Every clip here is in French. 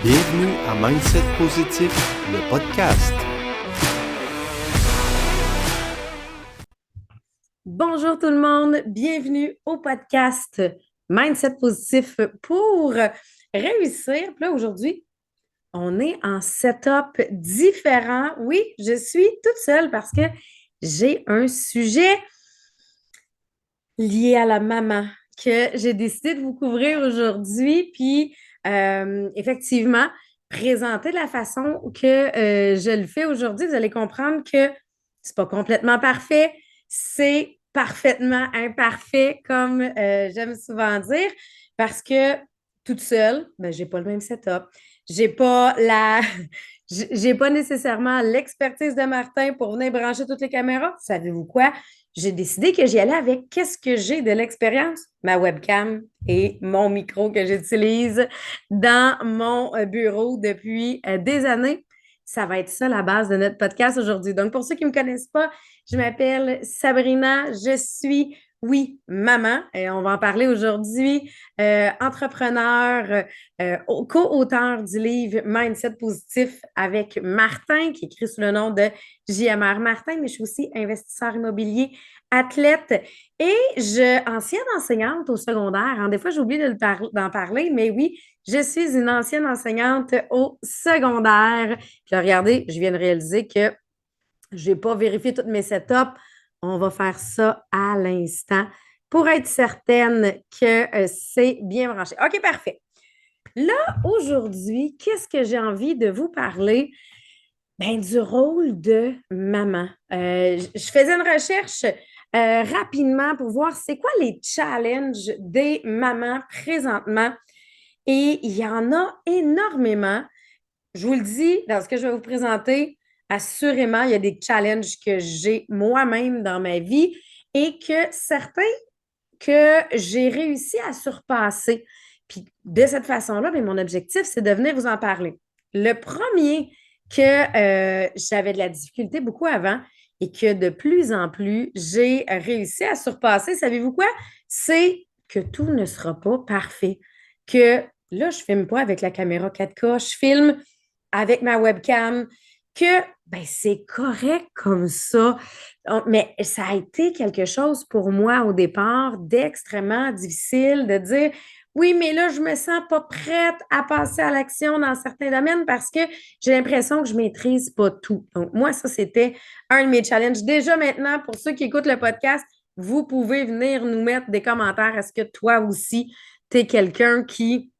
Bienvenue à Mindset Positif, le podcast. Bonjour tout le monde, bienvenue au podcast Mindset Positif pour réussir. Puis là, aujourd'hui, on est en setup différent. Oui, je suis toute seule parce que j'ai un sujet lié à la maman que j'ai décidé de vous couvrir aujourd'hui. Puis, effectivement, présenter de la façon que je le fais aujourd'hui, vous allez comprendre que c'est pas complètement parfait, c'est parfaitement imparfait, comme j'aime souvent dire, parce que toute seule, ben, j'ai pas le même setup. J'ai pas la, j'ai pas nécessairement l'expertise de Martin pour venir brancher toutes les caméras. Savez-vous quoi? J'ai décidé que j'y allais avec qu'est-ce que j'ai de l'expérience, ma webcam et mon micro que j'utilise dans mon bureau depuis des années. Ça va être ça la base de notre podcast aujourd'hui. Donc, pour ceux qui ne me connaissent pas, je m'appelle Sabrina, je suis, oui, maman, et on va en parler aujourd'hui, entrepreneur, co-auteur du livre Mindset Positif avec Martin, qui écrit sous le nom de JMR Martin, mais je suis aussi investisseur immobilier, athlète et ancienne enseignante au secondaire. Hein. Des fois, j'oublie d'en parler, mais oui, je suis une ancienne enseignante au secondaire. Puis là, regardez, je viens de réaliser que je n'ai pas vérifié toutes mes setups. On va faire ça à l'instant pour être certaine que c'est bien branché. OK, parfait. Là, aujourd'hui, qu'est-ce que j'ai envie de vous parler? Ben, du rôle de maman. Je faisais une recherche rapidement pour voir c'est quoi les challenges des mamans présentement. Et il y en a énormément. Je vous le dis, dans ce que je vais vous présenter, assurément, il y a des challenges que j'ai moi-même dans ma vie et que certains que j'ai réussi à surpasser. Puis de cette façon-là, bien, mon objectif, c'est de venir vous en parler. Le premier que j'avais de la difficulté beaucoup avant et que de plus en plus, j'ai réussi à surpasser, savez-vous quoi? C'est que tout ne sera pas parfait. Que là, je ne filme pas avec la caméra 4K, je filme avec ma webcam, que ben, c'est correct comme ça. Mais ça a été quelque chose pour moi au départ d'extrêmement difficile de dire oui, mais là, je me sens pas prête à passer à l'action dans certains domaines parce que j'ai l'impression que je maîtrise pas tout. Donc, moi, ça, c'était un de mes challenges. Déjà maintenant, pour ceux qui écoutent le podcast, vous pouvez venir nous mettre des commentaires. Est-ce que toi aussi, tu es quelqu'un qui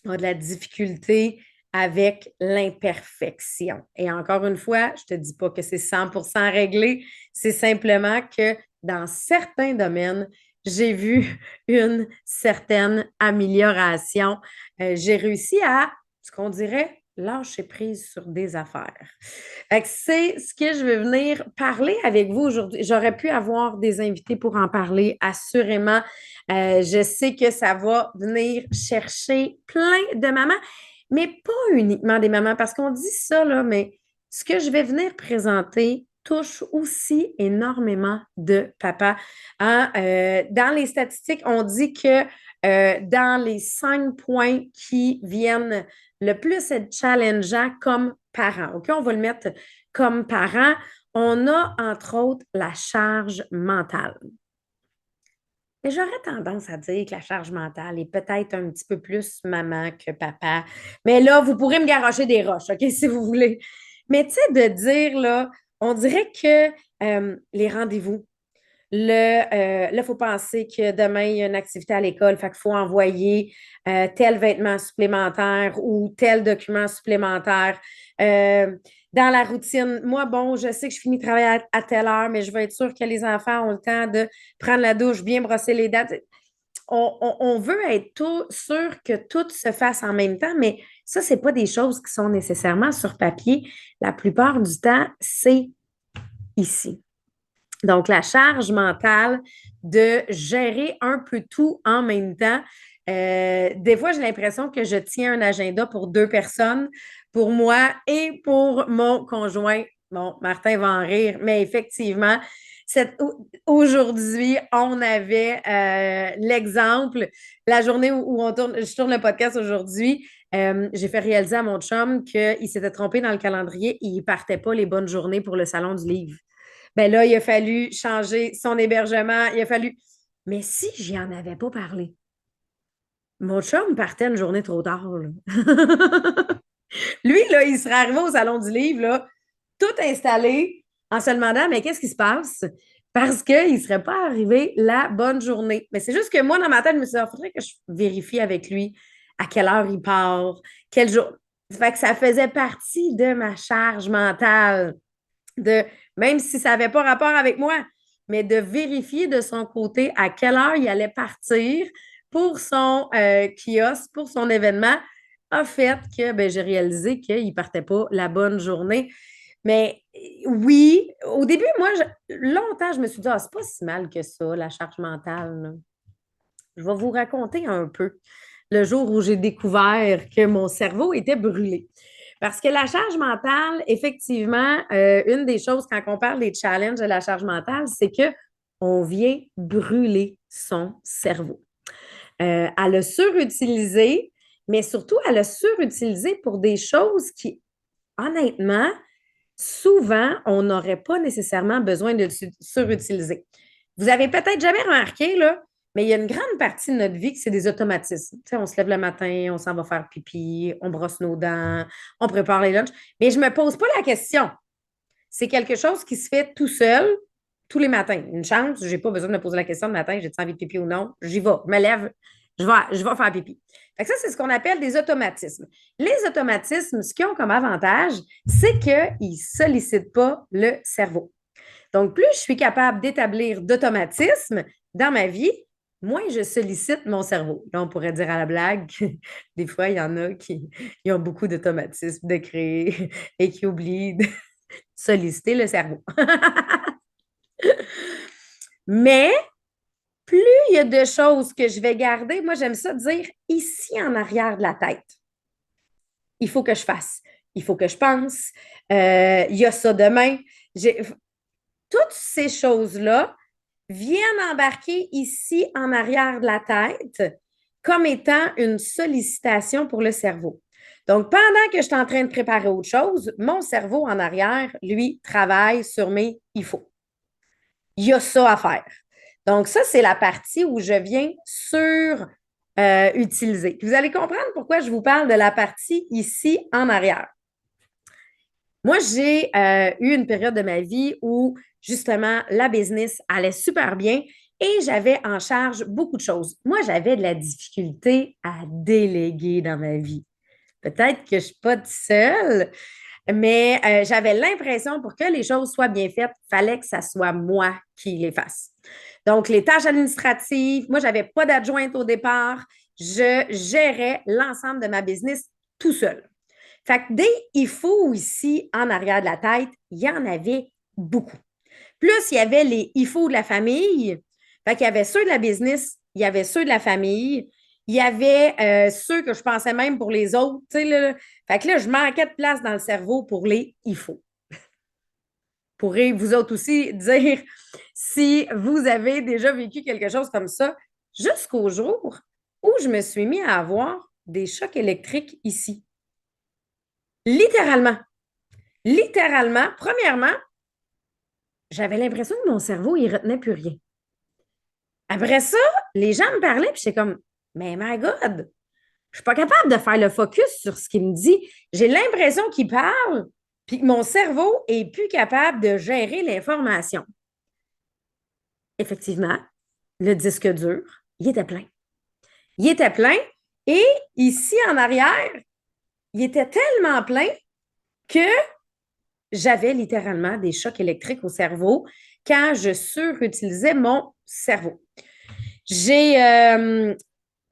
a de la difficulté avec l'imperfection. Et encore une fois, je ne te dis pas que c'est 100% réglé, c'est simplement que dans certains domaines, j'ai vu une certaine amélioration. J'ai réussi à, ce qu'on dirait, lâcher prise sur des affaires. C'est ce que je vais venir parler avec vous aujourd'hui. J'aurais pu avoir des invités pour en parler, assurément. Je sais que ça va venir chercher plein de mamans, mais pas uniquement des mamans, parce qu'on dit ça, là, mais ce que je vais venir présenter touche aussi énormément de papas. Hein? Dans les statistiques, on dit que dans les 5 points qui viennent le plus être challengeants comme parents, OK? On va le mettre comme parents. On a, entre autres, la charge mentale. Mais j'aurais tendance à dire que la charge mentale est peut-être un petit peu plus maman que papa. Mais là, vous pourrez me garrocher des roches, OK, si vous voulez. Mais tu sais, de dire, là, on dirait que les rendez-vous, là, il faut penser que demain, il y a une activité à l'école, fait qu'il faut envoyer tel vêtement supplémentaire ou tel document supplémentaire. Euh, dans la routine, moi, bon, je sais que je finis de travailler à telle heure, mais je veux être sûre que les enfants ont le temps de prendre la douche, bien brosser les dents. On veut être tout, sûr que tout se fasse en même temps, mais ça, ce n'est pas des choses qui sont nécessairement sur papier. La plupart du temps, c'est ici. Donc, la charge mentale de gérer un peu tout en même temps. Des fois, j'ai l'impression que je tiens un agenda pour 2 personnes, pour moi et pour mon conjoint. Bon, Martin va en rire, mais effectivement, Aujourd'hui, on avait l'exemple, la journée où je tourne le podcast aujourd'hui, j'ai fait réaliser à mon chum qu'il s'était trompé dans le calendrier et il ne partait pas les bonnes journées pour le salon du livre. Ben là, il a fallu changer son hébergement, il a fallu. Mais si j'y en avais pas parlé, mon chum partait une journée trop tard, là. Lui, là, il serait arrivé au salon du livre, là, tout installé, en se demandant, mais qu'est-ce qui se passe? Parce qu'il ne serait pas arrivé la bonne journée. Mais c'est juste que moi, dans ma tête, je me suis dit, il faudrait que je vérifie avec lui à quelle heure il part, quel jour. Fait que ça faisait partie de ma charge mentale, de, même si ça n'avait pas rapport avec moi, mais de vérifier de son côté à quelle heure il allait partir pour son kiosque, pour son événement, a fait que ben, j'ai réalisé qu'il ne partait pas la bonne journée. Mais oui, au début, moi, longtemps, je me suis dit, ah, c'est pas si mal que ça, la charge mentale, là. Je vais vous raconter un peu le jour où j'ai découvert que mon cerveau était brûlé. Parce que la charge mentale, effectivement, une des choses quand on parle des challenges de la charge mentale, c'est que on vient brûler son cerveau. À le surutiliser, mais surtout à le surutiliser pour des choses qui, honnêtement, souvent, on n'aurait pas nécessairement besoin de le surutiliser. Vous avez peut-être jamais remarqué, là, mais il y a une grande partie de notre vie que c'est des automatismes. Tu sais, on se lève le matin, on s'en va faire pipi, on brosse nos dents, on prépare les lunchs. Mais je ne me pose pas la question. C'est quelque chose qui se fait tout seul, tous les matins. Une chance, je n'ai pas besoin de me poser la question le matin, j'ai envie de pipi ou non. J'y vais, je me lève, je vais faire pipi. Fait que ça, c'est ce qu'on appelle des automatismes. Les automatismes, ce qu'ils ont comme avantage, c'est qu'ils ne sollicitent pas le cerveau. Donc, plus je suis capable d'établir d'automatismes dans ma vie, moins je sollicite mon cerveau. Là, on pourrait dire à la blague, des fois, il y en a qui ont beaucoup d'automatismes de créer et qui oublient de solliciter le cerveau. Mais plus il y a de choses que je vais garder, moi, j'aime ça dire ici en arrière de la tête. Il faut que je fasse. Il faut que je pense. Il y a ça demain. Toutes ces choses-là viennent embarquer ici en arrière de la tête comme étant une sollicitation pour le cerveau. Donc, pendant que je suis en train de préparer autre chose, mon cerveau en arrière, lui, travaille sur mes il faut. Il y a ça à faire. Donc, ça, c'est la partie où je viens sur utiliser. Vous allez comprendre pourquoi je vous parle de la partie ici en arrière. Moi, j'ai eu une période de ma vie où, justement, la business allait super bien et j'avais en charge beaucoup de choses. Moi, j'avais de la difficulté à déléguer dans ma vie. Peut-être que je ne suis pas seule, mais j'avais l'impression pour que les choses soient bien faites, il fallait que ça soit moi qui les fasse. Donc, les tâches administratives, moi, je n'avais pas d'adjointe au départ. Je gérais l'ensemble de ma business tout seul. Fait que des il faut ici, en arrière de la tête, il y en avait beaucoup. Plus, il y avait les il faut de la famille. Fait qu'il y avait ceux de la business, il y avait ceux de la famille, il y avait ceux que je pensais même pour les autres. Là. Fait que là, je manquais de place dans le cerveau pour les il faut. Pourrez vous autres aussi dire si vous avez déjà vécu quelque chose comme ça, jusqu'au jour où je me suis mis à avoir des chocs électriques ici. Littéralement. Littéralement, premièrement, j'avais l'impression que mon cerveau, il retenait plus rien. Après ça, les gens me parlaient, puis j'étais comme, mais my God, je suis pas capable de faire le focus sur ce qu'il me dit. J'ai l'impression qu'il parle, puis que mon cerveau est plus capable de gérer l'information. Effectivement, le disque dur, il était plein. Il était plein, et ici en arrière, il était tellement plein que j'avais littéralement des chocs électriques au cerveau quand je surutilisais mon cerveau.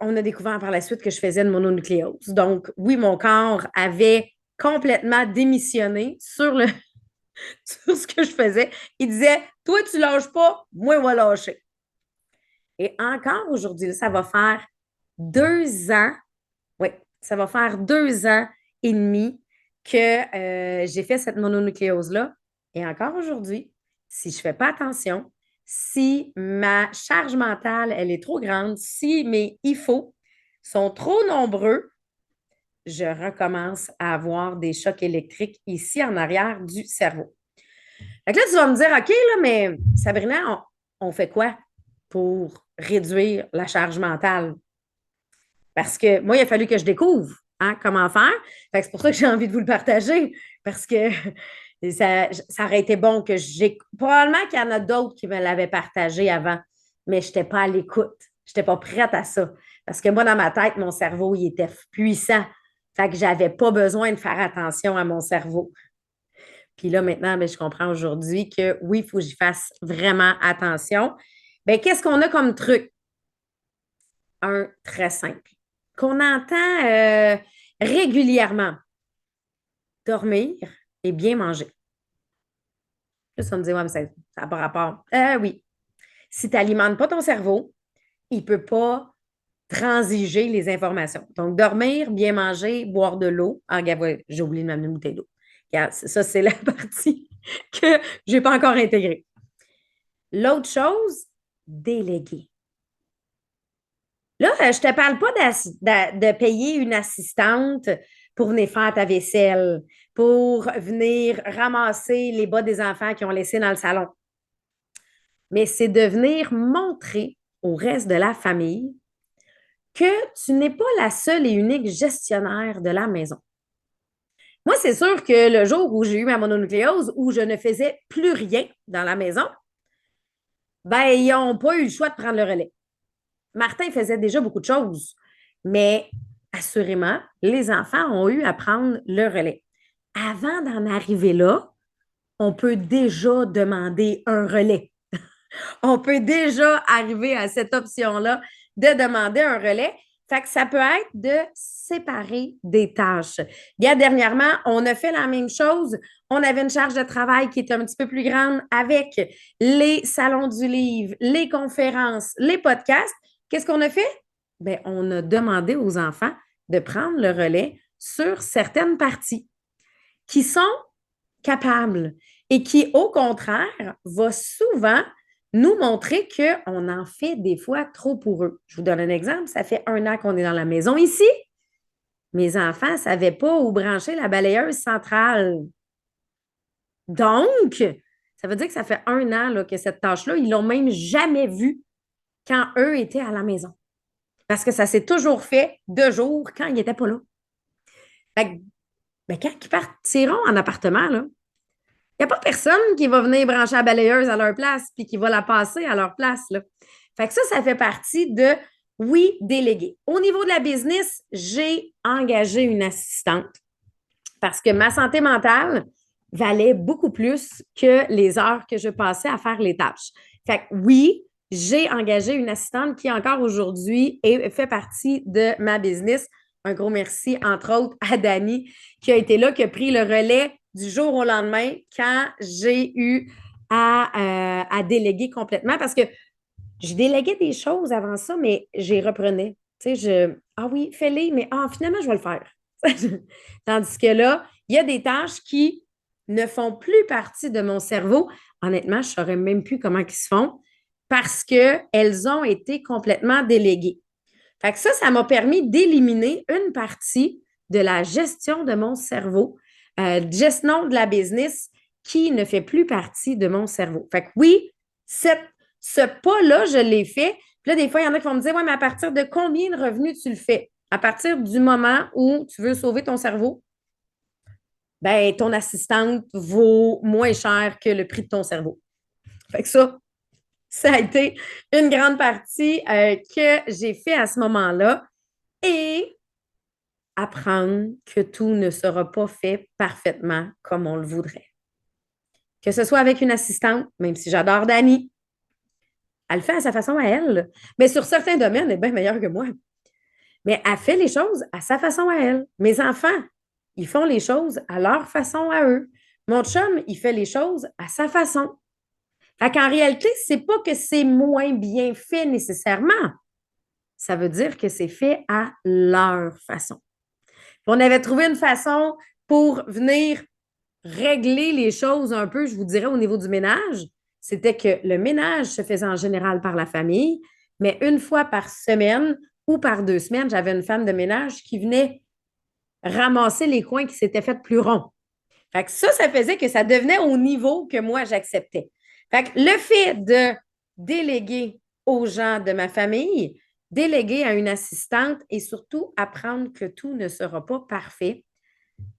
On a découvert par la suite que je faisais une mononucléose. Donc, oui, mon corps avait complètement démissionné sur ce que je faisais. Il disait, toi, tu lâches pas, moi, on va lâcher. Et encore aujourd'hui, ça va faire 2 ans, oui, ça va faire 2 ans et demi que j'ai fait cette mononucléose-là. Et encore aujourd'hui, si je ne fais pas attention, si ma charge mentale, elle est trop grande, si mes il faut sont trop nombreux, je recommence à avoir des chocs électriques ici en arrière du cerveau. Fait que là, tu vas me dire, OK, là, mais Sabrina, on fait quoi pour réduire la charge mentale? Parce que moi, il a fallu que je découvre comment faire. Fait que c'est pour ça que j'ai envie de vous le partager. Parce que ça aurait été bon que j'ai. Probablement qu'il y en a d'autres qui me l'avaient partagé avant, mais je n'étais pas à l'écoute. Je n'étais pas prête à ça. Parce que moi, dans ma tête, mon cerveau, il était puissant. Fait que je n'avais pas besoin de faire attention à mon cerveau. Puis là, maintenant, bien, je comprends aujourd'hui que oui, il faut que j'y fasse vraiment attention. Bien, qu'est-ce qu'on a comme truc? Un très simple, qu'on entend régulièrement. Dormir et bien manger. Là, ça me dit, ouais, mais ça n'a pas rapport. Oui. Si tu n'alimentes pas ton cerveau, il ne peut pas transiger les informations. Donc, dormir, bien manger, boire de l'eau. Ah, regarde, ouais, j'ai oublié de m'amener une bouteille d'eau. Regarde, ça, c'est la partie que je n'ai pas encore intégrée. L'autre chose, déléguer. Là, je ne te parle pas de payer une assistante pour venir faire ta vaisselle, pour venir ramasser les bas des enfants qui ont laissé dans le salon. Mais c'est de venir montrer au reste de la famille que tu n'es pas la seule et unique gestionnaire de la maison. Moi, c'est sûr que le jour où j'ai eu ma mononucléose, où je ne faisais plus rien dans la maison, ben, ils n'ont pas eu le choix de prendre le relais. Martin faisait déjà beaucoup de choses, mais assurément, les enfants ont eu à prendre le relais. Avant d'en arriver là, on peut déjà demander un relais. On peut déjà arriver à cette option-là de demander un relais. Fait que ça peut être de séparer des tâches. Dernièrement, on a fait la même chose. On avait une charge de travail qui était un petit peu plus grande avec les salons du livre, les conférences, les podcasts. Qu'est-ce qu'on a fait? Bien, on a demandé aux enfants de prendre le relais sur certaines parties qui sont capables et qui, au contraire, va souvent nous montrer qu'on en fait des fois trop pour eux. Je vous donne un exemple. Ça fait 1 an qu'on est dans la maison ici. Mes enfants ne savaient pas où brancher la balayeuse centrale. Donc, ça veut dire que ça fait 1 an là, que cette tâche-là, ils ne l'ont même jamais vue quand eux étaient à la maison. Parce que ça s'est toujours fait de jour quand ils n'étaient pas là. Fait que, ben, quand ils partiront en appartement, là, il n'y a pas personne qui va venir brancher la balayeuse à leur place puis qui va la passer à leur place. Là. Fait que ça fait partie de, oui, déléguer. Au niveau de la business, j'ai engagé une assistante parce que ma santé mentale valait beaucoup plus que les heures que je passais à faire les tâches. Fait que oui, j'ai engagé une assistante qui encore aujourd'hui fait partie de ma business. Un gros merci, entre autres, à Dani, qui a été là, qui a pris le relais du jour au lendemain quand j'ai eu à déléguer complètement parce que je déléguais des choses avant ça, mais j'y reprenais. Tu sais, ah oui, fais-les, mais finalement, je vais le faire. Tandis que là, il y a des tâches qui ne font plus partie de mon cerveau. Honnêtement, je ne saurais même plus comment ils se font parce qu'elles ont été complètement déléguées. Fait que ça m'a permis d'éliminer une partie de la gestion de mon cerveau, gestion de la business qui ne fait plus partie de mon cerveau. Fait que oui, ce pas-là, je l'ai fait. Puis là, des fois, il y en a qui vont me dire, ouais, mais à partir de combien de revenus tu le fais? À partir du moment où tu veux sauver ton cerveau, ben, ton assistante vaut moins cher que le prix de ton cerveau. Fait que ça a été une grande partie que j'ai fait à ce moment-là. Et apprendre que tout ne sera pas fait parfaitement comme on le voudrait. Que ce soit avec une assistante, même si j'adore Dani, elle le fait à sa façon à elle. Mais sur certains domaines, elle est bien meilleure que moi. Mais elle fait les choses à sa façon à elle. Mes enfants, ils font les choses à leur façon à eux. Mon chum, il fait les choses à sa façon. Fait qu'en réalité, c'est pas que c'est moins bien fait nécessairement. Ça veut dire que c'est fait à leur façon. On avait trouvé une façon pour venir régler les choses un peu, je vous dirais, au niveau du ménage. c'était que le ménage se faisait en général par la famille, mais une fois par semaine ou par 2 semaines, j'avais une femme de ménage qui venait ramasser les coins qui s'étaient fait plus ronds. Fait que ça faisait que ça devenait au niveau que moi, j'acceptais. Fait que le fait de déléguer aux gens de ma famille, déléguer à une assistante et surtout apprendre que tout ne sera pas parfait,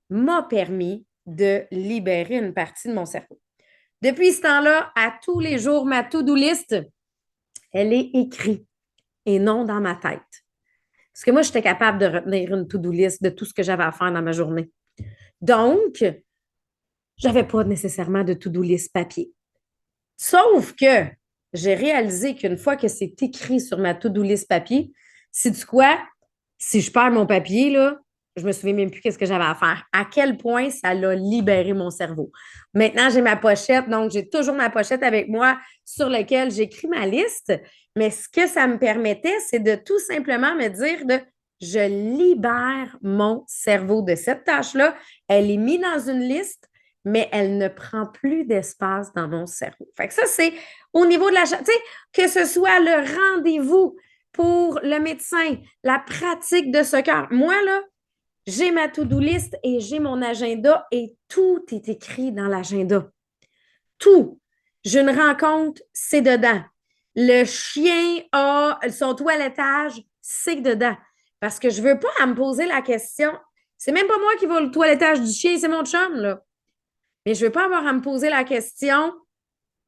m'a permis de libérer une partie de mon cerveau. Depuis ce temps-là, à tous les jours, ma to-do list, elle est écrite et non dans ma tête. Parce que moi, j'étais capable de retenir une to-do list de tout ce que j'avais à faire dans ma journée. Donc, j'avais pas nécessairement de to-do list papier. Sauf que j'ai réalisé qu'une fois que c'est écrit sur ma to-do list papier, sais-tu quoi? Si je perds mon papier, là, je me souviens même plus qu'est-ce que j'avais à faire. À quel point ça l'a libéré mon cerveau. Maintenant, j'ai ma pochette, donc j'ai toujours ma pochette avec moi sur laquelle j'écris ma liste. Mais ce que ça me permettait, c'est de tout simplement me dire de je libère mon cerveau de cette tâche-là. Elle est mise dans une liste, mais elle ne prend plus d'espace dans mon cerveau. Fait que ça, c'est au niveau de la... Tu sais, que ce soit le rendez-vous pour le médecin, la pratique de ce cœur. Moi, là, j'ai ma to-do list et j'ai mon agenda et tout est écrit dans l'agenda. Tout. J'ai une rencontre, c'est dedans. Le chien a son toilettage, c'est dedans. Parce que je ne veux pas à me poser la question. C'est même pas moi qui vais au toilettage du chien, c'est mon chum, là. Mais je ne veux pas avoir à me poser la question,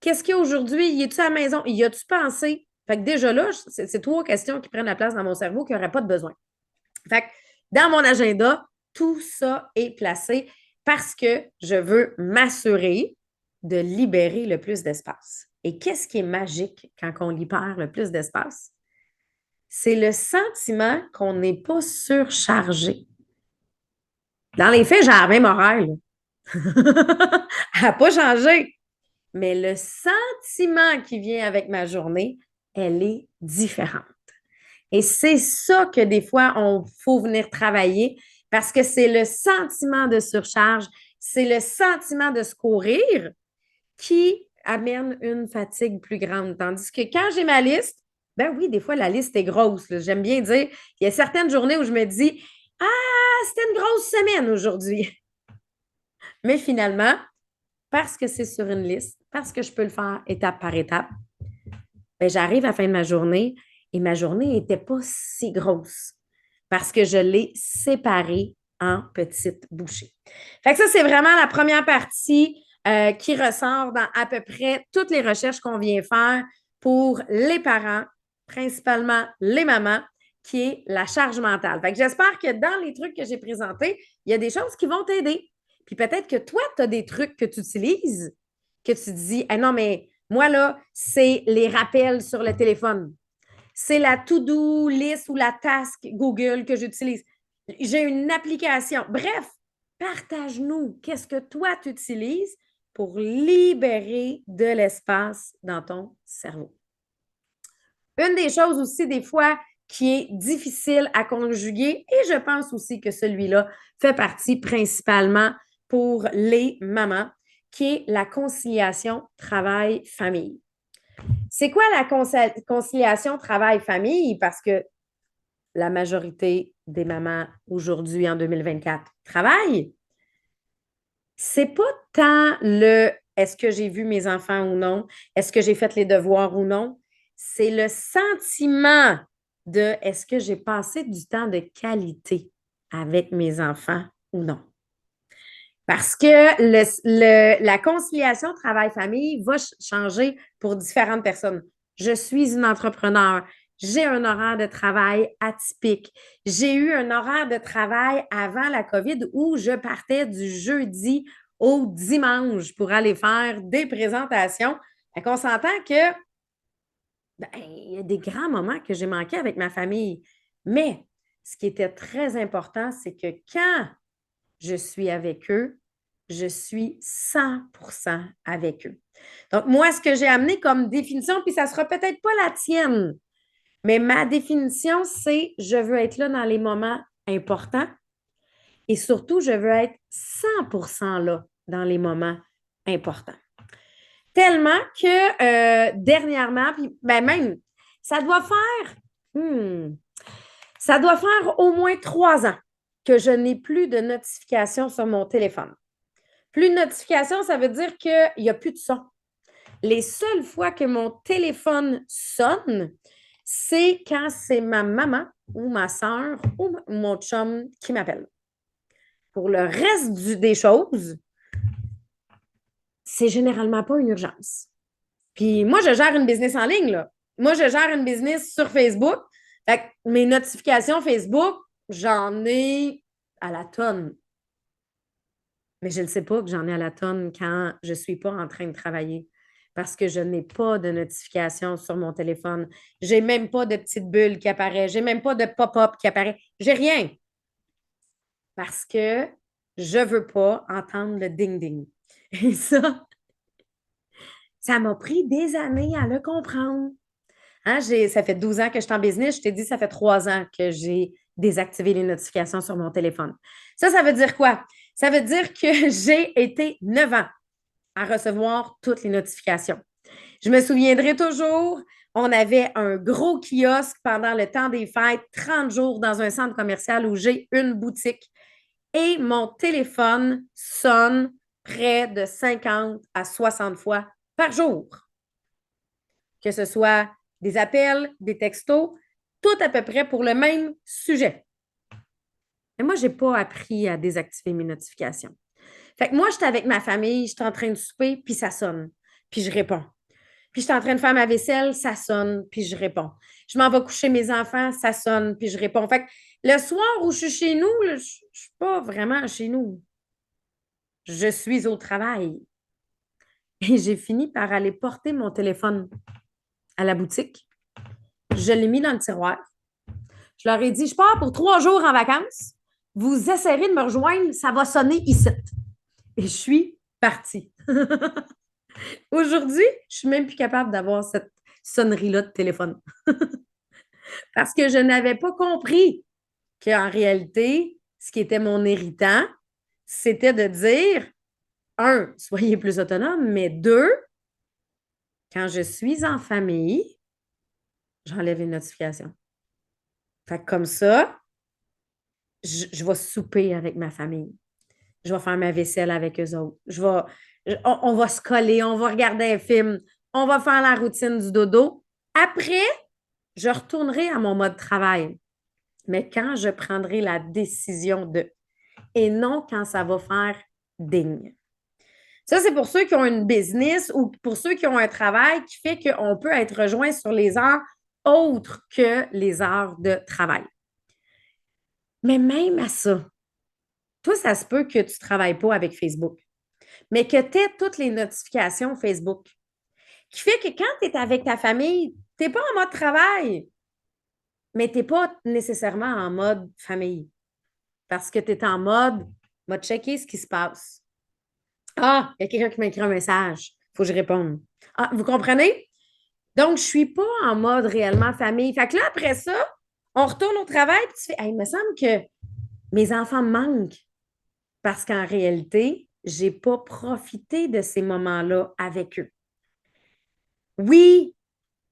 qu'est-ce qu'il y a aujourd'hui? Y est-tu à la maison? Y a-tu pensé? Fait que déjà là, c'est 3 questions qui prennent la place dans mon cerveau qui n'auraient pas de besoin. Fait que dans mon agenda, tout ça est placé parce que je veux m'assurer de libérer le plus d'espace. Et qu'est-ce qui est magique quand on libère le plus d'espace? C'est le sentiment qu'on n'est pas surchargé. Dans les faits, j'ai la même horaire. Elle n'a pas changé. Mais le sentiment qui vient avec ma journée, elle est différente. Et c'est ça que des fois, on faut venir travailler parce que c'est le sentiment de surcharge, c'est le sentiment de se courir qui amène une fatigue plus grande. Tandis que quand j'ai ma liste, ben oui, des fois, la liste est grosse. Là. J'aime bien dire, il y a certaines journées où je me dis, ah, c'était une grosse semaine aujourd'hui. Mais finalement, parce que c'est sur une liste, parce que je peux le faire étape par étape, ben, j'arrive à la fin de ma journée et ma journée n'était pas si grosse parce que je l'ai séparée en petites bouchées. Fait que ça, c'est vraiment la première partie qui ressort dans à peu près toutes les recherches qu'on vient faire pour les parents, principalement les mamans, qui est la charge mentale. Fait que j'espère que dans les trucs que j'ai présentés, il y a des choses qui vont t'aider. Puis peut-être que toi, tu as des trucs que tu utilises, que tu te dis, ah non, mais moi, là, c'est les rappels sur le téléphone. C'est la to-do list ou la task Google que j'utilise. J'ai une application. Bref, partage-nous qu'est-ce que toi, tu utilises pour libérer de l'espace dans ton cerveau. Une des choses aussi, des fois, qui est difficile à conjuguer, et je pense aussi que celui-là fait partie principalement pour les mamans, qui est la conciliation travail-famille. C'est quoi la conciliation travail-famille? Parce que la majorité des mamans aujourd'hui, en 2024, travaillent. C'est pas tant le est-ce que j'ai vu mes enfants ou non, est-ce que j'ai fait les devoirs ou non, c'est le sentiment de est-ce que j'ai passé du temps de qualité avec mes enfants ou non. Parce que la conciliation travail-famille va changer pour différentes personnes. Je suis une entrepreneur. J'ai un horaire de travail atypique. J'ai eu un horaire de travail avant la COVID où je partais du jeudi au dimanche pour aller faire des présentations. Fait qu'on s'entend que ben, il y a des grands moments que j'ai manqués avec ma famille. Mais ce qui était très important, c'est que quand je suis avec eux, je suis 100% avec eux. Donc, moi, ce que j'ai amené comme définition, puis ça ne sera peut-être pas la tienne, mais ma définition, c'est je veux être là dans les moments importants et surtout, je veux être 100% là dans les moments importants. Tellement que dernièrement, puis ben même, ça doit faire, hmm, ça doit faire au moins 3 ans que je n'ai plus de notifications sur mon téléphone. Plus de notifications, ça veut dire qu'il n'y a plus de son. Les seules fois que mon téléphone sonne, c'est quand c'est ma maman ou ma soeur ou mon chum qui m'appelle. Pour le reste des choses, c'est généralement pas une urgence. Puis moi, je gère une business en ligne, là. Moi, je gère une business sur Facebook. Fait que mes notifications Facebook, j'en ai à la tonne. Mais je ne sais pas que j'en ai à la tonne quand je ne suis pas en train de travailler parce que je n'ai pas de notification sur mon téléphone. Je n'ai même pas de petite bulle qui apparaît. Je n'ai même pas de pop-up qui apparaît. J'ai rien parce que je ne veux pas entendre le ding-ding. Et ça m'a pris des années à le comprendre. Hein, ça fait 12 ans que je suis en business. Je t'ai dit, ça fait 3 ans que j'ai désactivé les notifications sur mon téléphone. Ça veut dire quoi? Ça veut dire que j'ai été 9 ans à recevoir toutes les notifications. Je me souviendrai toujours, on avait un gros kiosque pendant le temps des fêtes, 30 jours dans un centre commercial où j'ai une boutique et mon téléphone sonne près de 50 à 60 fois par jour. Que ce soit des appels, des textos, tout à peu près pour le même sujet. Mais moi, je n'ai pas appris à désactiver mes notifications. Fait que moi, j'étais avec ma famille, j'étais en train de souper, puis ça sonne, puis je réponds. Puis j'étais en train de faire ma vaisselle, ça sonne, puis je réponds. Je m'en vais coucher mes enfants, ça sonne, puis je réponds. Fait que le soir où je suis chez nous, là, je ne suis pas vraiment chez nous. Je suis au travail. Et j'ai fini par aller porter mon téléphone à la boutique. Je l'ai mis dans le tiroir. Je leur ai dit, je pars pour 3 jours en vacances. Vous essayerez de me rejoindre, ça va sonner ici. Et je suis partie. Aujourd'hui, je suis même plus capable d'avoir cette sonnerie-là de téléphone. Parce que je n'avais pas compris qu'en réalité, ce qui était mon irritant, c'était de dire, un, soyez plus autonome, mais deux, quand je suis en famille, j'enlève les notifications. Fait que comme ça, je vais souper avec ma famille. Je vais faire ma vaisselle avec eux autres. On va se coller, on va regarder un film, on va faire la routine du dodo. Après, je retournerai à mon mode travail. Mais quand je prendrai la décision de, et non quand ça va faire ding. Ça, c'est pour ceux qui ont une business ou pour ceux qui ont un travail qui fait qu'on peut être rejoint sur les heures autres que les heures de travail. Mais même à ça, toi, ça se peut que tu ne travailles pas avec Facebook, mais que tu aies toutes les notifications Facebook, qui fait que quand tu es avec ta famille, tu n'es pas en mode travail, mais tu n'es pas nécessairement en mode famille, parce que tu es en mode checker ce qui se passe. Ah, il y a quelqu'un qui m'a écrit un message, il faut que je réponde. Ah, vous comprenez? Donc, je ne suis pas en mode réellement famille. Fait que là, après ça, on retourne au travail, puis tu fais, hey, il me semble que mes enfants me manquent. Parce qu'en réalité, je n'ai pas profité de ces moments-là avec eux. Oui,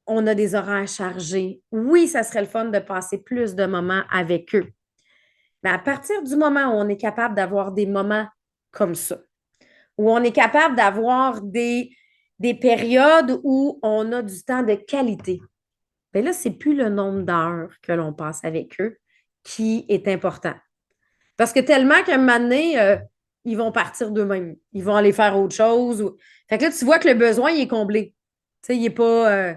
on a des horaires chargés. Oui, ça serait le fun de passer plus de moments avec eux. Mais à partir du moment où on est capable d'avoir des moments comme ça, où on est capable d'avoir des périodes où on a du temps de qualité, bien là, ce n'est plus le nombre d'heures que l'on passe avec eux qui est important. Parce que tellement qu'à un moment donné, ils vont partir d'eux-mêmes. Ils vont aller faire autre chose. Fait que là, tu vois que le besoin, il est comblé. Tu sais, il n'est pas.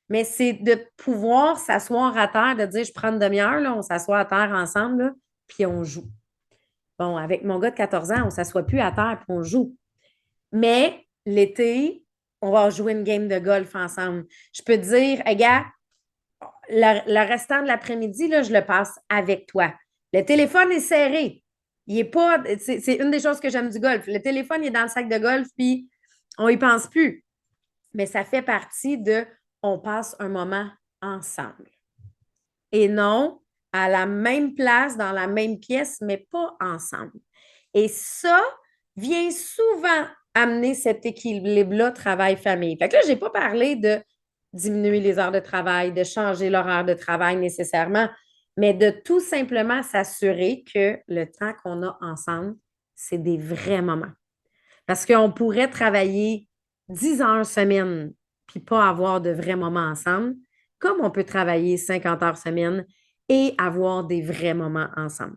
Mais c'est de pouvoir s'asseoir à terre, de dire, je prends une demi-heure, là, on s'assoit à terre ensemble, là, puis on joue. Bon, avec mon gars de 14 ans, on ne s'assoit plus à terre, puis on joue. Mais l'été, on va jouer une game de golf ensemble. Je peux te dire, hey, gars, le restant de l'après-midi, là, je le passe avec toi. Le téléphone est serré. Il est pas. C'est une des choses que j'aime du golf. Le téléphone il est dans le sac de golf, puis on n'y pense plus. Mais ça fait partie de on passe un moment ensemble. Et non à la même place, dans la même pièce, mais pas ensemble. Et ça vient souvent amener cet équilibre-là travail-famille. Fait que là, je n'ai pas parlé de diminuer les heures de travail, de changer l'horaire de travail nécessairement, mais de tout simplement s'assurer que le temps qu'on a ensemble, c'est des vrais moments. Parce qu'on pourrait travailler 10 heures semaine puis pas avoir de vrais moments ensemble, comme on peut travailler 50 heures semaine et avoir des vrais moments ensemble.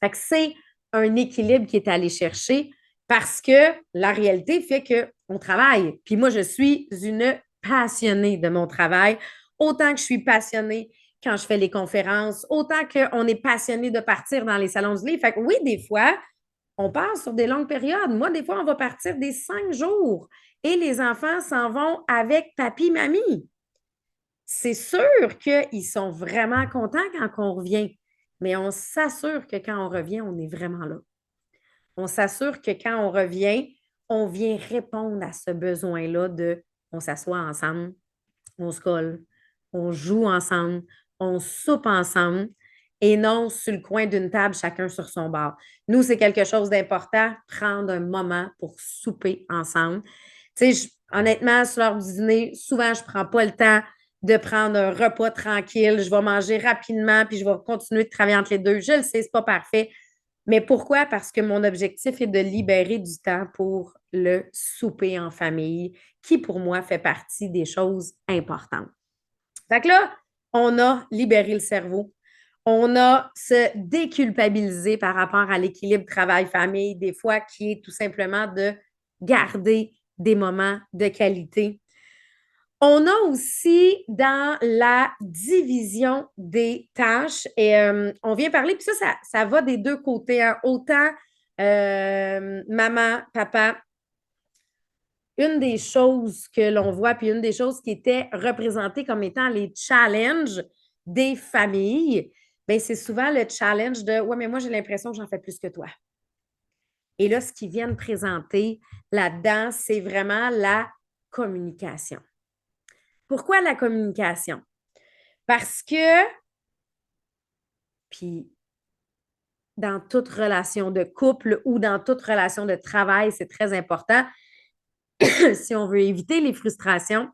Fait que c'est un équilibre qui est allé chercher parce que la réalité fait qu'on travaille. Puis moi, je suis une passionnée de mon travail, autant que je suis passionnée quand je fais les conférences, autant qu'on est passionné de partir dans les salons du livre. Fait que oui, des fois, on part sur des longues périodes. Moi, des fois, on va partir des 5 jours et les enfants s'en vont avec papy, mamie. C'est sûr qu'ils sont vraiment contents quand on revient, mais on s'assure que quand on revient, on est vraiment là. On s'assure que quand on revient, on vient répondre à ce besoin-là de on s'assoit ensemble, on se colle, on joue ensemble, on soupe ensemble et non sur le coin d'une table, chacun sur son bord. Nous, c'est quelque chose d'important, prendre un moment pour souper ensemble. Tu sais, honnêtement, sur l'heure du dîner, souvent, je ne prends pas le temps de prendre un repas tranquille. Je vais manger rapidement, puis je vais continuer de travailler entre les deux. Je le sais, ce n'est pas parfait. Mais pourquoi? Parce que mon objectif est de libérer du temps pour le souper en famille, qui pour moi fait partie des choses importantes. Fait que là, on a libéré le cerveau. On a se déculpabilisé par rapport à l'équilibre travail-famille, des fois qui est tout simplement de garder des moments de qualité. On a aussi dans la division des tâches, et on vient parler, puis ça va des deux côtés, hein. Autant maman, papa, une des choses que l'on voit, puis une des choses qui était représentée comme étant les challenges des familles, bien, c'est souvent le challenge de ouais, mais moi, j'ai l'impression que j'en fais plus que toi. Et là, ce qu'ils viennent présenter là-dedans, c'est vraiment la communication. Pourquoi la communication? Parce que, puis dans toute relation de couple ou dans toute relation de travail, c'est très important si on veut éviter les frustrations.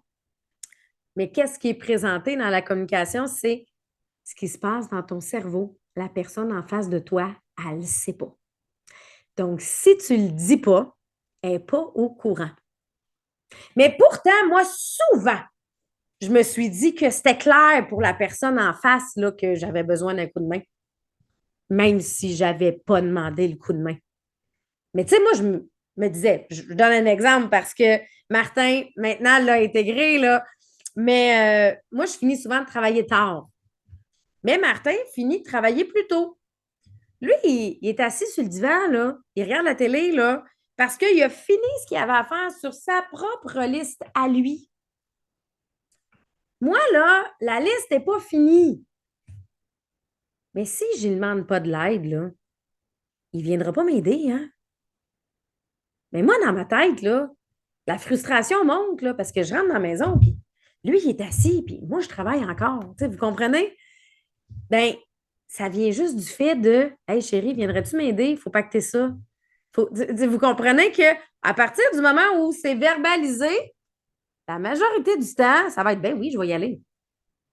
Mais qu'est-ce qui est présenté dans la communication? C'est ce qui se passe dans ton cerveau. La personne en face de toi, elle ne le sait pas. Donc, si tu ne le dis pas, elle n'est pas au courant. Mais pourtant, moi, souvent, je me suis dit que c'était clair pour la personne en face là, que j'avais besoin d'un coup de main, même si je n'avais pas demandé le coup de main. Mais tu sais, moi, je me disais, je donne un exemple parce que Martin, maintenant, l'a intégré, là, mais moi, je finis souvent de travailler tard. Mais Martin finit de travailler plus tôt. Lui, il est assis sur le divan, là, il regarde la télé, là, parce qu'il a fini ce qu'il avait à faire sur sa propre liste à lui. Moi, là, la liste n'est pas finie. Mais si je ne demande pas de l'aide, là, il ne viendra pas m'aider, hein? Mais moi, dans ma tête, là, la frustration monte, là, parce que je rentre dans la maison, puis lui, il est assis, puis moi, je travaille encore. Vous comprenez? Bien, ça vient juste du fait de hey chérie, viendrais-tu m'aider? Il ne faut pas que tu aies ça. Vous comprenez qu'à partir du moment où c'est verbalisé, la majorité du temps, ça va être ben oui, je vais y aller.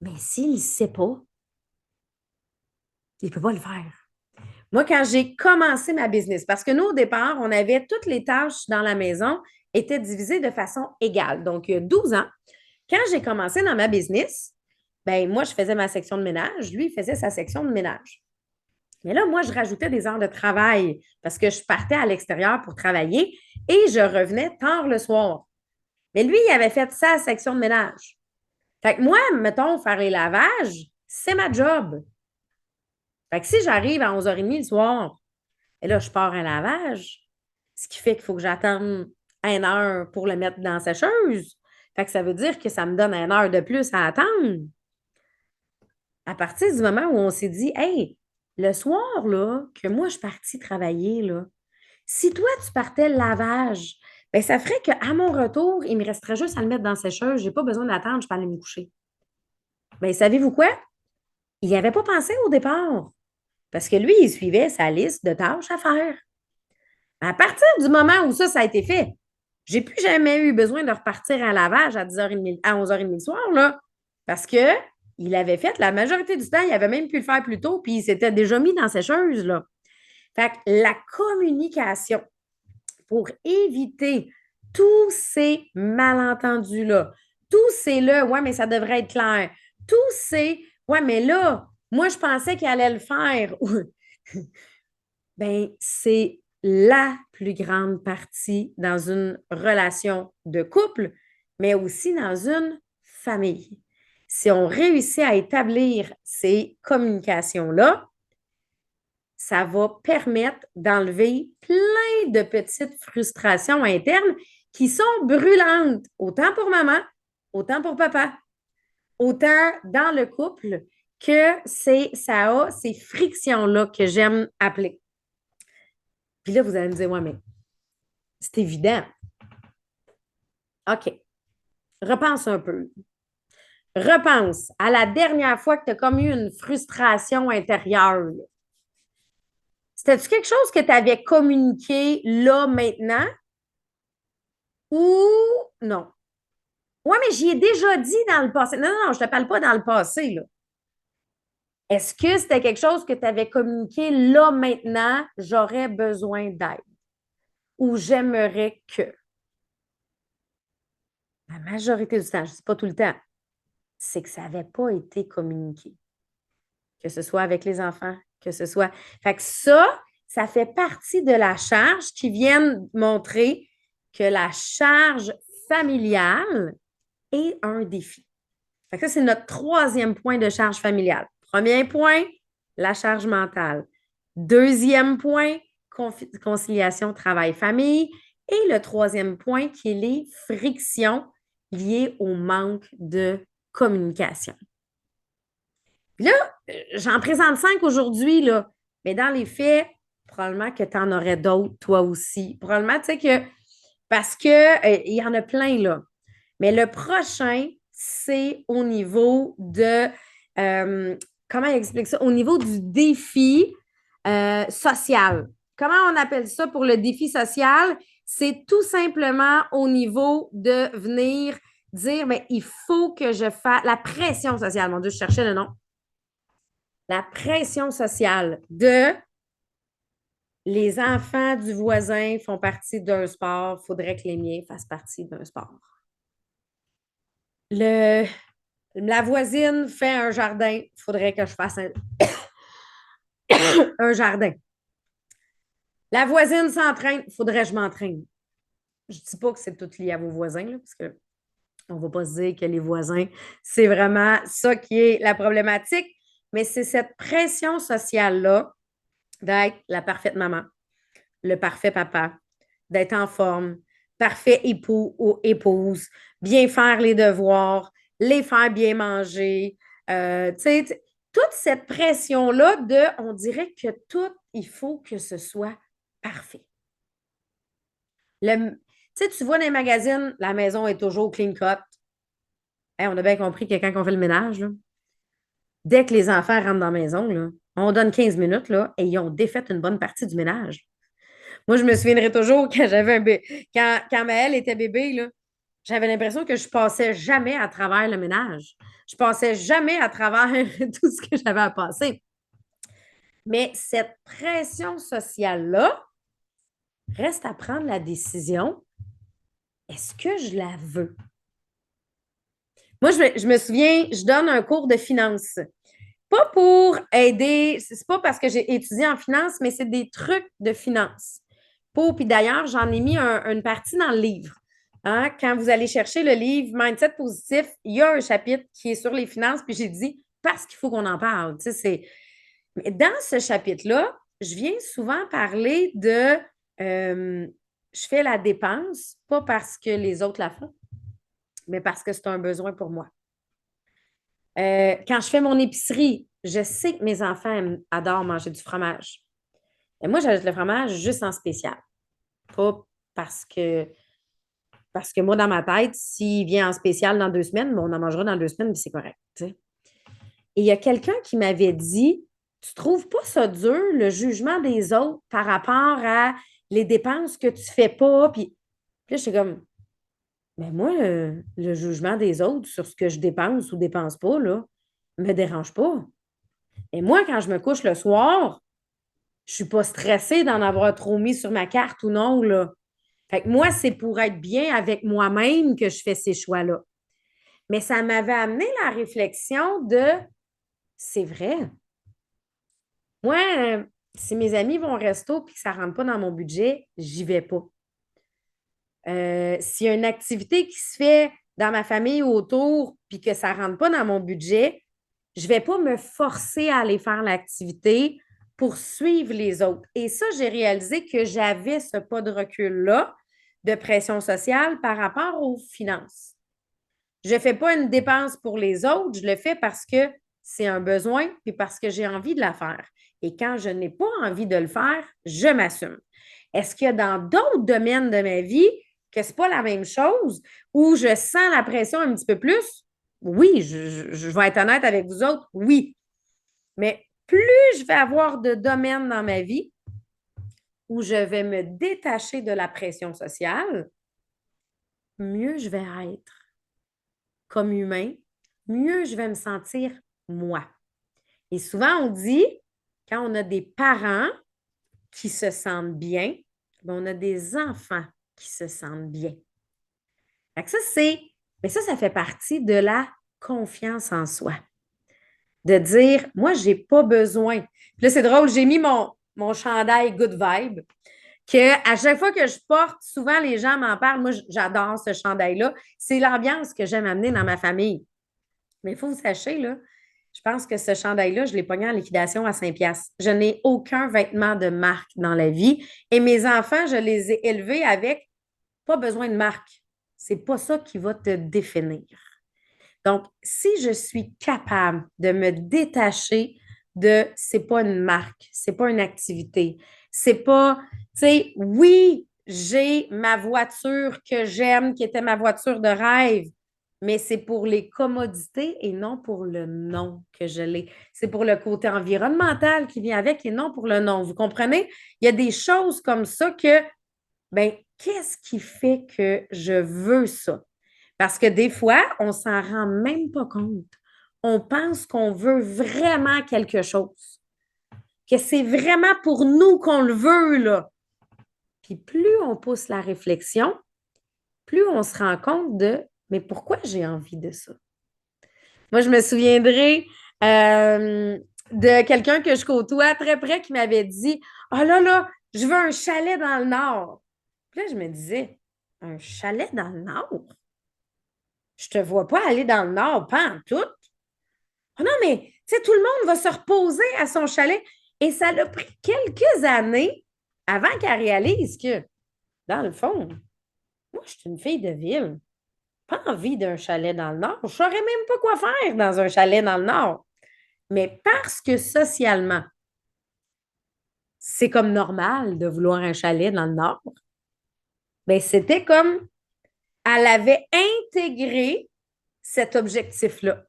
Mais s'il ne sait pas, il ne peut pas le faire. Moi, quand j'ai commencé ma business, parce que nous, au départ, on avait toutes les tâches dans la maison étaient divisées de façon égale. Donc, il y a 12 ans, quand j'ai commencé dans ma business, ben moi, je faisais ma section de ménage, lui, il faisait sa section de ménage. Mais là, moi, je rajoutais des heures de travail parce que je partais à l'extérieur pour travailler et je revenais tard le soir. Mais lui, il avait fait sa section de ménage. Fait que moi, mettons, faire les lavages, c'est ma job. Fait que si j'arrive à 11h30 le soir, et là, je pars un lavage, ce qui fait qu'il faut que j'attende 1 heure pour le mettre dans la sécheuse. Fait que ça veut dire que ça me donne 1 heure de plus à attendre. À partir du moment où on s'est dit, hey, le soir, là, que moi, je suis partie travailler, là, si toi, tu partais le lavage, bien, ça ferait qu'à mon retour, il me resterait juste à le mettre dans la sécheuse. Je n'ai pas besoin d'attendre, je peux aller me coucher. Bien, savez-vous quoi? Il n'y avait pas pensé au départ. Parce que lui, il suivait sa liste de tâches à faire. À partir du moment où ça a été fait, j'ai plus jamais eu besoin de repartir à lavage à 10h30, à 11h30 le soir, là, parce que il avait fait la majorité du temps, il avait même pu le faire plus tôt, puis il s'était déjà mis dans la sécheuse, là. Fait que la communication pour éviter tous ces malentendus-là, tous ces là, ouais, mais ça devrait être clair, tous ces, ouais, mais là, moi, je pensais qu'il allait le faire. Ben, c'est la plus grande partie dans une relation de couple, mais aussi dans une famille. Si on réussit à établir ces communications-là, ça va permettre d'enlever plein de petites frustrations internes qui sont brûlantes, autant pour maman, autant pour papa, autant dans le couple que ça a ces frictions-là que j'aime appeler. Puis là, vous allez me dire, ouais, mais c'est évident. OK. Repense un peu. Repense à la dernière fois que tu as comme eu une frustration intérieure. C'était-tu quelque chose que tu avais communiqué là, maintenant? Ou non? Oui, mais j'y ai déjà dit dans le passé. Non, non, non, je ne te parle pas dans le passé, là. Est-ce que c'était quelque chose que tu avais communiqué là, maintenant, j'aurais besoin d'aide? Ou j'aimerais que? La majorité du temps, je ne dis pas tout le temps, c'est que ça n'avait pas été communiqué. Que ce soit avec les enfants, que ce soit. Fait que ça fait partie de la charge qui vient montrer que la charge familiale est un défi. Fait que ça, c'est notre troisième point de charge familiale. Premier point, la charge mentale. Deuxième point, conciliation travail-famille. Et le troisième point, qui est les frictions liées au manque de communication. Puis là, j'en présente 5 aujourd'hui, là. Mais dans les faits, probablement que tu en aurais d'autres, toi aussi. Probablement, tu sais que, parce que il y en a plein, là. Mais le prochain, c'est au niveau de, comment il explique ça? Au niveau du défi social. Comment on appelle ça pour le défi social? C'est tout simplement au niveau de venir dire, mais il faut que je fasse la pression sociale. Mon Dieu, je cherchais le nom. La pression sociale de les enfants du voisin font partie d'un sport, il faudrait que les miens fassent partie d'un sport. La voisine fait un jardin, il faudrait que je fasse un jardin. La voisine s'entraîne, il faudrait que je m'entraîne. Je ne dis pas que c'est tout lié à vos voisins, là, parce que on ne va pas se dire que les voisins, c'est vraiment ça qui est la problématique, mais c'est cette pression sociale-là d'être la parfaite maman, le parfait papa, d'être en forme, parfait époux ou épouse, bien faire les devoirs, les faire bien manger. Toute cette pression-là de, on dirait que tout, il faut que ce soit parfait. Tu vois dans les magazines, la maison est toujours clean cut. Hey, on a bien compris que quand on fait le ménage, là, dès que les enfants rentrent dans la maison, là, on donne 15 minutes là, et ils ont défait une bonne partie du ménage. Moi, je me souviendrai toujours quand j'avais un bébé, quand Maëlle était bébé, là, j'avais l'impression que je passais jamais à travers le ménage. Je passais jamais à travers tout ce que j'avais à passer. Mais cette pression sociale-là, reste à prendre la décision. Est-ce que je la veux? Moi, je me souviens, je donne un cours de finance. Pas pour aider, c'est pas parce que j'ai étudié en finance, mais c'est des trucs de finance. Puis d'ailleurs, j'en ai mis une partie dans le livre. Hein? Quand vous allez chercher le livre Mindset positif, il y a un chapitre qui est sur les finances, puis j'ai dit parce qu'il faut qu'on en parle. Mais dans ce chapitre-là, je viens souvent parler de je fais la dépense, pas parce que les autres la font, mais parce que c'est un besoin pour moi. Quand je fais mon épicerie, je sais que mes enfants adorent manger du fromage. Et moi, j'ajoute le fromage juste en spécial. Pas parce que moi, dans ma tête, s'il vient en spécial dans 2 semaines, on en mangera dans 2 semaines, puis c'est correct. T'sais. Et il y a quelqu'un qui m'avait dit, tu trouves pas ça dur, le jugement des autres par rapport à les dépenses que tu fais pas. Puis là, je suis comme, mais moi, le jugement des autres sur ce que je dépense ou dépense pas, là, me dérange pas. Et moi, quand je me couche le soir, je suis pas stressée d'en avoir trop mis sur ma carte ou non, là. Fait que moi, c'est pour être bien avec moi-même que je fais ces choix-là. Mais ça m'avait amené la réflexion de, c'est vrai. Moi, si mes amis vont au resto et que ça ne rentre pas dans mon budget, j'y vais pas. S'il y a une activité qui se fait dans ma famille ou autour puis que ça ne rentre pas dans mon budget, je ne vais pas me forcer à aller faire l'activité pour suivre les autres. Et ça, j'ai réalisé que j'avais ce pas de recul-là de pression sociale par rapport aux finances. Je ne fais pas une dépense pour les autres, je le fais parce que c'est un besoin puis parce que j'ai envie de la faire. Et quand je n'ai pas envie de le faire, je m'assume. Est-ce qu'il y a dans d'autres domaines de ma vie que ce n'est pas la même chose où je sens la pression un petit peu plus? Oui, je vais être honnête avec vous autres, oui. Mais plus je vais avoir de domaines dans ma vie où je vais me détacher de la pression sociale, mieux je vais être comme humain, mieux je vais me sentir moi. Et souvent, on dit, quand on a des parents qui se sentent bien, ben, on a des enfants qui se sentent bien. Fait que ça, mais ça fait partie de la confiance en soi. De dire, moi, je n'ai pas besoin. Puis là, c'est drôle, j'ai mis mon chandail Good Vibe, que à chaque fois que je porte, souvent les gens m'en parlent. Moi, j'adore ce chandail-là. C'est l'ambiance que j'aime amener dans ma famille. Mais il faut que vous sachiez, là, je pense que ce chandail-là, je l'ai pogné en liquidation à 5 piastres. Je n'ai aucun vêtement de marque dans la vie. Et mes enfants, je les ai élevés avec pas besoin de marque. C'est pas ça qui va te définir. Donc, si je suis capable de me détacher de c'est pas une marque, c'est pas une activité, c'est pas, tu sais, oui, j'ai ma voiture que j'aime, qui était ma voiture de rêve, mais c'est pour les commodités et non pour le nom que je l'ai. C'est pour le côté environnemental qui vient avec et non pour le nom. Vous comprenez? Il y a des choses comme ça que, ben, qu'est-ce qui fait que je veux ça? Parce que des fois, on ne s'en rend même pas compte. On pense qu'on veut vraiment quelque chose, que c'est vraiment pour nous qu'on le veut, là. Puis plus on pousse la réflexion, plus on se rend compte de, mais pourquoi j'ai envie de ça? Moi, je me souviendrai de quelqu'un que je côtoie très près qui m'avait dit, ah là là, je veux un chalet dans le Nord. Puis là, je me disais, un chalet dans le Nord? Je te vois pas aller dans le Nord, pas en tout. Oh non, mais tu sais, tout le monde va se reposer à son chalet. Et ça l'a pris quelques années avant qu'elle réalise que, dans le fond, moi, je suis une fille de ville. Pas envie d'un chalet dans le Nord. Je ne saurais même pas quoi faire dans un chalet dans le Nord. Mais parce que socialement, c'est comme normal de vouloir un chalet dans le Nord, bien, c'était comme elle avait intégré cet objectif-là.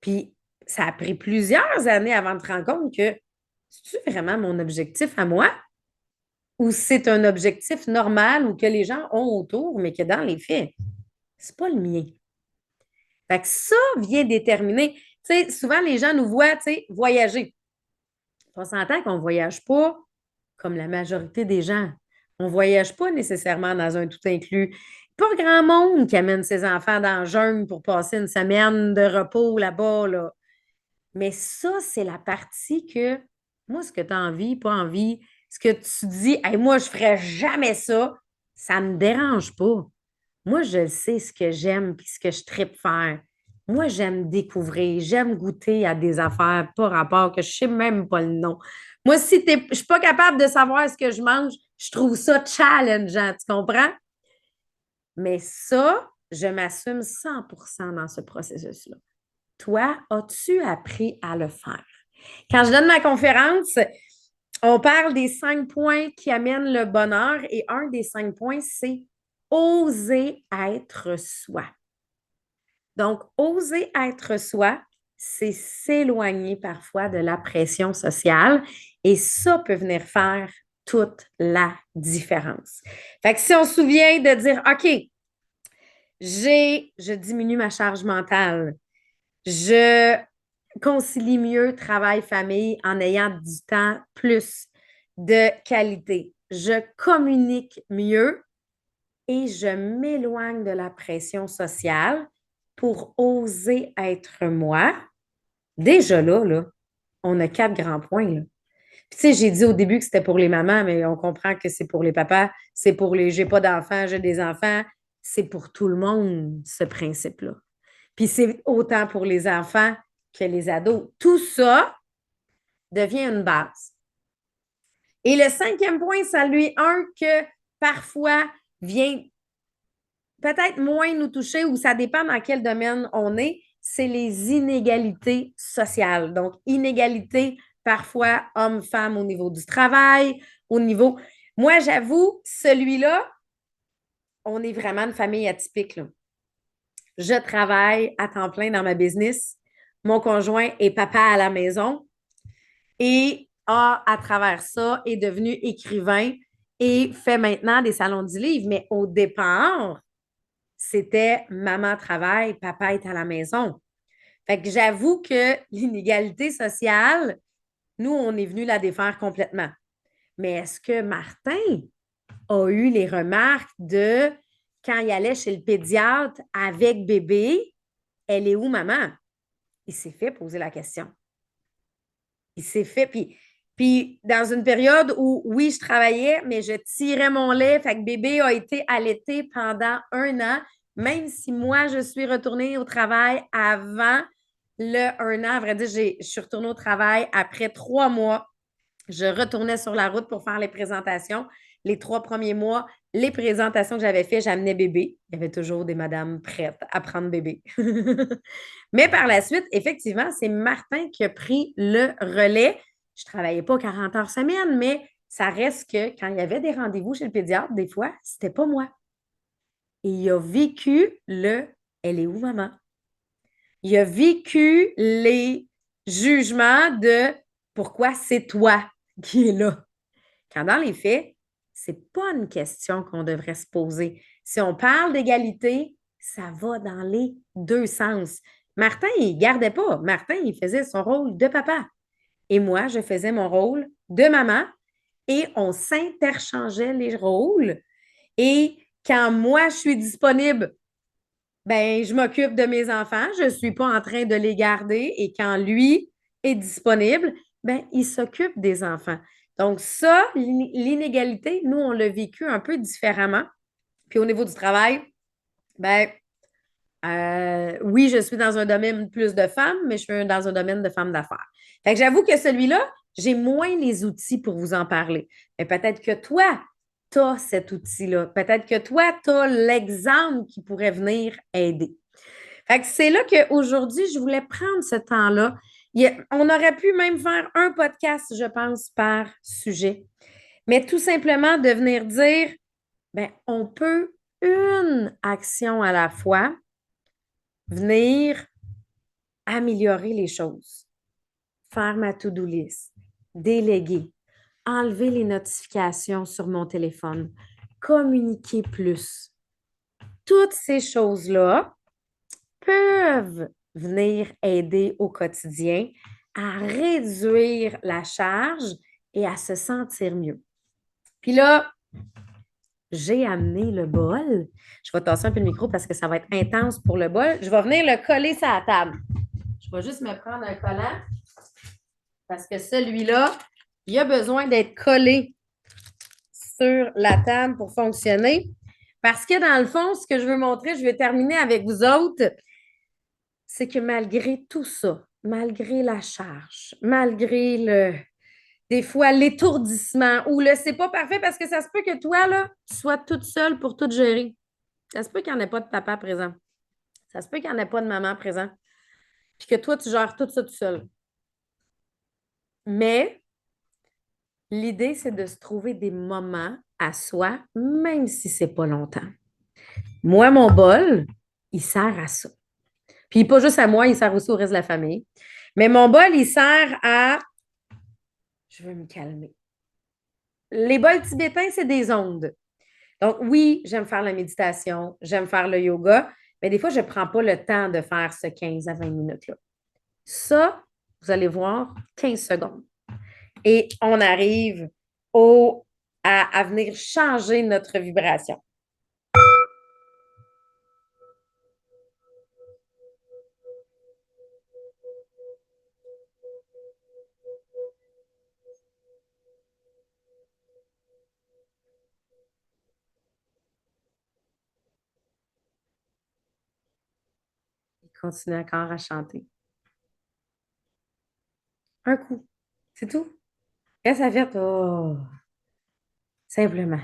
Puis, ça a pris plusieurs années avant de te rendre compte que c'est-tu vraiment mon objectif à moi ou c'est un objectif normal ou que les gens ont autour, mais que dans les faits, c'est pas le mien. Fait que ça vient déterminer. Tu sais, souvent, les gens nous voient, tu sais, voyager. On s'entend qu'on ne voyage pas comme la majorité des gens. On ne voyage pas nécessairement dans un tout inclus. Pas grand monde qui amène ses enfants dans le jungle pour passer une semaine de repos là-bas, là. Mais ça, c'est la partie que, moi, ce que tu as envie, pas envie, ce que tu dis, hey, moi, je ne ferais jamais ça ne me dérange pas. Moi, je sais ce que j'aime et ce que je tripe faire. Moi, j'aime découvrir, j'aime goûter à des affaires, pas rapport que je ne sais même pas le nom. Moi, si je ne suis pas capable de savoir ce que je mange, je trouve ça challengeant, tu comprends? Mais ça, je m'assume 100% dans ce processus-là. Toi, as-tu appris à le faire? Quand je donne ma conférence, on parle des 5 points qui amènent le bonheur et un des 5 points, c'est oser être soi. Donc, oser être soi, c'est s'éloigner parfois de la pression sociale et ça peut venir faire toute la différence. Fait que si on se souvient de dire, OK, je diminue ma charge mentale, je concilie mieux travail-famille en ayant du temps plus de qualité, je communique mieux et je m'éloigne de la pression sociale pour oser être moi. Déjà là, on a 4 grands points, là. Puis, tu sais, j'ai dit au début que c'était pour les mamans, mais on comprend que c'est pour les papas, c'est pour les j'ai pas d'enfants, j'ai des enfants. C'est pour tout le monde, ce principe-là. Puis c'est autant pour les enfants que les ados. Tout ça devient une base. Et le 5e point, ça lui un que parfois vient peut-être moins nous toucher ou ça dépend dans quel domaine on est, c'est les inégalités sociales. Donc, inégalités parfois hommes-femmes au niveau du travail, au niveau... Moi, j'avoue, celui-là, on est vraiment une famille atypique, là. Je travaille à temps plein dans ma business. Mon conjoint est papa à la maison et à travers ça, est devenu écrivain et fait maintenant des salons du livre. Mais au départ, c'était maman travaille, papa est à la maison. Fait que j'avoue que l'inégalité sociale, nous, on est venu la défaire complètement. Mais est-ce que Martin a eu les remarques de quand il allait chez le pédiatre avec bébé, elle est où maman? Il s'est fait poser la question. Il s'est fait, puis dans une période où, oui, je travaillais, mais je tirais mon lait, fait que bébé a été allaité pendant 1 an, même si moi, je suis retournée au travail avant le 1 an. À vrai dire, je suis retournée au travail après 3 mois. Je retournais sur la route pour faire les présentations. Les 3 premiers mois, les présentations que j'avais faites, j'amenais bébé. Il y avait toujours des madames prêtes à prendre bébé. Mais par la suite, effectivement, c'est Martin qui a pris le relais. Je ne travaillais pas 40 heures semaine, mais ça reste que quand il y avait des rendez-vous chez le pédiatre, des fois, c'était pas moi. Et il a vécu le Elle est où, maman? Il a vécu les jugements de pourquoi c'est toi qui est là. Quand dans les faits, c'est pas une question qu'on devrait se poser. Si on parle d'égalité, ça va dans les 2 sens. Martin, il ne gardait pas. Martin, il faisait son rôle de papa. Et moi, je faisais mon rôle de maman et on s'interchangeait les rôles. Et quand moi, je suis disponible, ben, je m'occupe de mes enfants. Je ne suis pas en train de les garder. Et quand lui est disponible, ben, il s'occupe des enfants. Donc, ça, l'inégalité, nous, on l'a vécu un peu différemment. Puis au niveau du travail, ben, oui, je suis dans un domaine plus de femmes, mais je suis dans un domaine de femmes d'affaires. Fait que j'avoue que celui-là, j'ai moins les outils pour vous en parler. Mais peut-être que toi, tu as cet outil-là. Peut-être que toi, tu as l'exemple qui pourrait venir aider. Fait que c'est là qu'aujourd'hui, je voulais prendre ce temps-là. On aurait pu même faire un podcast, je pense, par sujet. Mais tout simplement de venir dire, ben, on peut une action à la fois venir améliorer les choses, faire ma to-do list, déléguer, enlever les notifications sur mon téléphone, communiquer plus. Toutes ces choses-là peuvent venir aider au quotidien à réduire la charge et à se sentir mieux. Puis là, j'ai amené le bol. Je vais tasser un peu le micro parce que ça va être intense pour le bol. Je vais venir le coller sur la table. Je vais juste me prendre un collant parce que celui-là, il a besoin d'être collé sur la table pour fonctionner. Parce que dans le fond, ce que je veux montrer, je vais terminer avec vous autres, c'est que malgré tout ça, malgré la charge, malgré des fois l'étourdissement ou le c'est pas parfait parce que ça se peut que toi, là, tu sois toute seule pour tout gérer. Ça se peut qu'il n'y en ait pas de papa présent. Ça se peut qu'il n'y en ait pas de maman présent. Puis que toi, tu gères tout ça tout seul. Mais l'idée, c'est de se trouver des moments à soi, même si c'est pas longtemps. Moi, mon bol, il sert à ça. Puis pas juste à moi, il sert aussi au reste de la famille. Mais mon bol, il sert à je veux me calmer. les bols tibétains, c'est des ondes. Donc, oui, j'aime faire la méditation, j'aime faire le yoga, mais des fois, je ne prends pas le temps de faire ce 15 à 20 minutes-là. Ça, vous allez voir, 15 secondes. Et on arrive à venir changer notre vibration. Et continue encore à chanter. Un coup. C'est tout. Et ça fait, oh, simplement.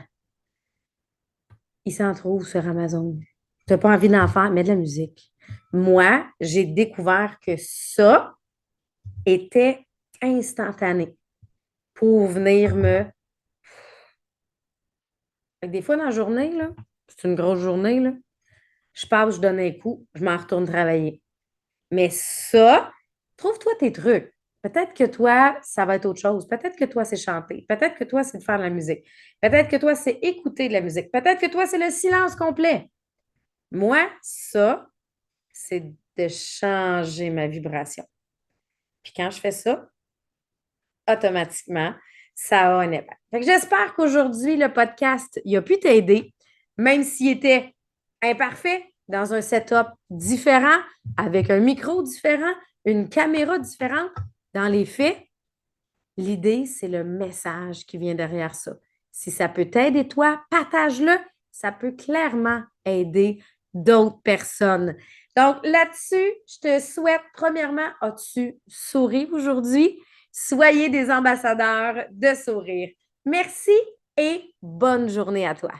Il s'en trouve sur Amazon. Tu n'as pas envie d'en faire, mets de la musique. Moi, j'ai découvert que ça était instantané pour venir me. Des fois, dans la journée, là, c'est une grosse journée, là, je passe, je donne un coup, je m'en retourne travailler. Mais ça, trouve-toi tes trucs. Peut-être que toi, ça va être autre chose. Peut-être que toi, c'est chanter. Peut-être que toi, c'est de faire de la musique. Peut-être que toi, c'est écouter de la musique. Peut-être que toi, c'est le silence complet. Moi, ça, c'est de changer ma vibration. Puis quand je fais ça, automatiquement, ça a un impact. Fait que j'espère qu'aujourd'hui, le podcast, il a pu t'aider, même s'il était imparfait, dans un setup différent, avec un micro différent, une caméra différente. Dans les faits, l'idée, c'est le message qui vient derrière ça. Si ça peut t'aider, toi, partage-le. Ça peut clairement aider d'autres personnes. Donc, là-dessus, je te souhaite, premièrement, as-tu souri aujourd'hui? Soyez des ambassadeurs de sourire. Merci et bonne journée à toi.